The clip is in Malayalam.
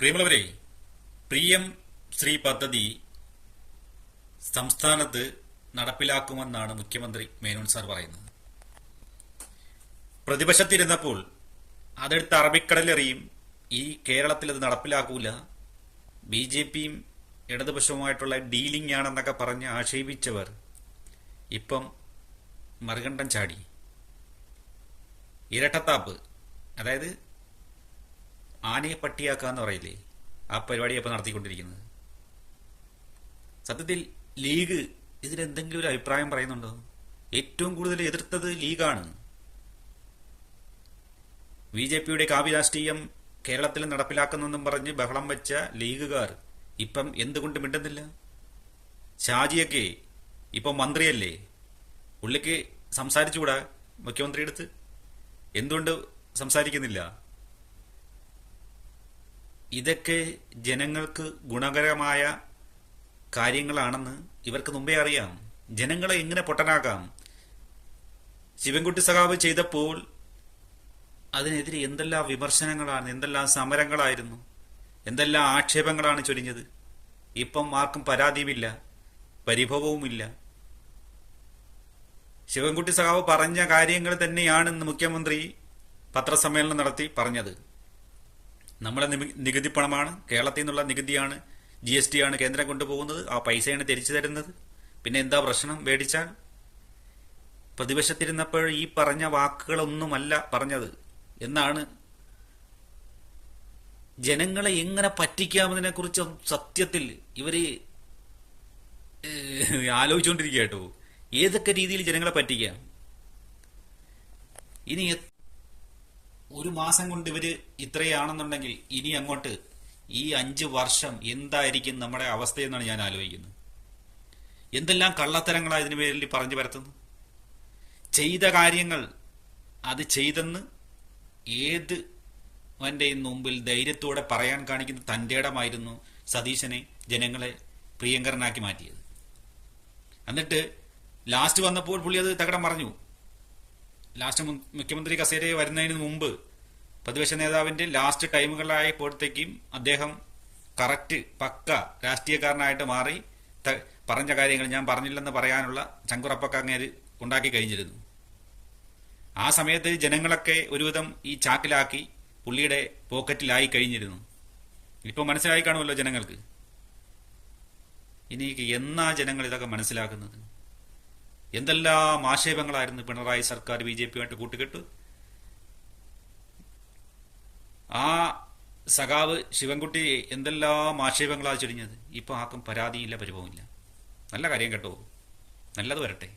പ്രിയമുള്ളവരെ, പ്രിയം ശ്രീ പദ്ധതി സംസ്ഥാനത്ത് നടപ്പിലാക്കുമെന്നാണ് മുഖ്യമന്ത്രി മേനോൻ സാർ പറയുന്നത്. പ്രതിപക്ഷത്തിരുന്നപ്പോൾ അതെടുത്ത് അറബിക്കടലെറിയും, ഈ കേരളത്തിൽ അത് നടപ്പിലാക്കൂല, BJPയും ഇടതുപക്ഷവുമായിട്ടുള്ള ഡീലിംഗ് ആണെന്നൊക്കെ പറഞ്ഞ് ആക്ഷേപിച്ചവർ ഇപ്പം മറുകണ്ഠം ചാടി. ഇരട്ടത്താപ്പ്, അതായത് ആനയെ പട്ടിയാക്കാന്ന് പറയില്ലേ, ആ പരിപാടിയാണ് ഇപ്പം നടത്തിക്കൊണ്ടിരിക്കുന്നത്. സത്യത്തിൽ ലീഗ് ഇതിനെന്തെങ്കിലും ഒരു അഭിപ്രായം പറയുന്നുണ്ടോ? ഏറ്റവും കൂടുതൽ എതിർത്തത് ലീഗാണ്. BJPയുടെ കാവ്യ രാഷ്ട്രീയം കേരളത്തിൽ നടപ്പിലാക്കുന്നെന്നും പറഞ്ഞ് ബഹളം വെച്ച ലീഗുകാർ ഇപ്പം എന്തുകൊണ്ട് മിണ്ടുന്നില്ല? ഷാജിയൊക്കെ ഇപ്പം മന്ത്രിയല്ലേ, പുള്ളിക്ക് സംസാരിച്ചുകൂടാ മുഖ്യമന്ത്രി അടുത്ത്? എന്തുകൊണ്ട് സംസാരിക്കുന്നില്ല? ഇതൊക്കെ ജനങ്ങൾക്ക് ഗുണകരമായ കാര്യങ്ങളാണെന്ന് ഇവർക്ക് മുമ്പേ അറിയാം. ജനങ്ങളെ എങ്ങനെ പൊട്ടനാക്കാം? ശിവൻകുട്ടി സഖാവ് ചെയ്തപ്പോൾ അതിനെതിരെ എന്തെല്ലാം വിമർശനങ്ങളാണ്, എന്തെല്ലാം സമരങ്ങളായിരുന്നു, എന്തെല്ലാം ആക്ഷേപങ്ങളാണ് ചൊരിഞ്ഞത്. ഇപ്പം ആർക്കും പരാതിയുമില്ല, പരിഭവവുമില്ല. ശിവൻകുട്ടി സഖാവ് പറഞ്ഞ കാര്യങ്ങൾ തന്നെയാണെന്ന് മുഖ്യമന്ത്രി പത്രസമ്മേളനം നടത്തി പറഞ്ഞത്. നമ്മളെ നികുതി പണമാണ്, കേരളത്തിൽ നിന്നുള്ള നികുതിയാണ്, GST ആണ് കേന്ദ്രം കൊണ്ടുപോകുന്നത്, ആ പൈസയാണ് തിരിച്ചു തരുന്നത്. പിന്നെ എന്താ പ്രശ്നം മേടിച്ചാൽ? പ്രതിപക്ഷത്തിരുന്നപ്പോൾ ഈ പറഞ്ഞ വാക്കുകളൊന്നുമല്ല പറഞ്ഞത് എന്നാണ്. ജനങ്ങളെ എങ്ങനെ പറ്റിക്കാമെന്നതിനെ കുറിച്ച് സത്യത്തിൽ ഇവര് ആലോചിച്ചുകൊണ്ടിരിക്കുക കേട്ടോ. ഏതൊക്കെ രീതിയിൽ ജനങ്ങളെ പറ്റിക്കാം? ഇനി ഒരു മാസം കൊണ്ട് ഇവര് ഇത്രയാണെന്നുണ്ടെങ്കിൽ ഇനി അങ്ങോട്ട് ഈ 5 വർഷം എന്തായിരിക്കും നമ്മുടെ അവസ്ഥയെന്നാണ് ഞാൻ ആലോചിക്കുന്നത്. എന്തെല്ലാം കള്ളത്തരങ്ങളാണ് ഇതിനു പേരിൽ പറഞ്ഞു പരത്തുന്നു. ചെയ്ത കാര്യങ്ങൾ അത് ചെയ്തെന്ന് ഏത് അവൻ്റെയും മുമ്പിൽ ധൈര്യത്തോടെ പറയാൻ കാണിക്കുന്ന തൻ്റെ ഇടമായിരുന്നു സതീശനെ ജനങ്ങളെ പ്രിയങ്കരനാക്കി മാറ്റിയത്. എന്നിട്ട് ലാസ്റ്റ് വന്നപ്പോൾ പുള്ളി അത് തകടം പറഞ്ഞു. ലാസ്റ്റ് മുഖ്യമന്ത്രി കസേരയെ വരുന്നതിന് മുമ്പ് പ്രതിപക്ഷ നേതാവിന്റെ ലാസ്റ്റ് ടൈമുകളായപ്പോഴത്തേക്കും അദ്ദേഹം കറക്റ്റ് പക്ക രാഷ്ട്രീയക്കാരനായിട്ട് മാറി പറഞ്ഞ കാര്യങ്ങൾ ഞാൻ പറഞ്ഞില്ലെന്ന് പറയാനുള്ള ചങ്കുറപ്പൊക്കെ അങ്ങേര് ഉണ്ടാക്കി കഴിഞ്ഞിരുന്നു. ആ സമയത്ത് ജനങ്ങളൊക്കെ ഒരുവിധം ഈ ചാക്കിലാക്കി പുള്ളിയുടെ പോക്കറ്റിലായി കഴിഞ്ഞിരുന്നു. ഇപ്പൊ മനസ്സിലായി കാണുമല്ലോ ജനങ്ങൾക്ക്. ഇനി എന്നാ ജനങ്ങൾ ഇതൊക്കെ മനസ്സിലാക്കുന്നത്? എന്തെല്ലാം ആക്ഷേപങ്ങളായിരുന്നു പിണറായി സർക്കാർ BJPയുമായിട്ട് കൂട്ടുകെട്ടു. ആ സഖാവ് ശിവൻകുട്ടി എന്തെല്ലാം ആക്ഷേപങ്ങളാണ് ചൊരിഞ്ഞത്. ഇപ്പൊ ആർക്കും പരാതിയില്ല, പരിഭവമില്ല. നല്ല കാര്യം കേട്ടോ, നല്ലത് വരട്ടെ.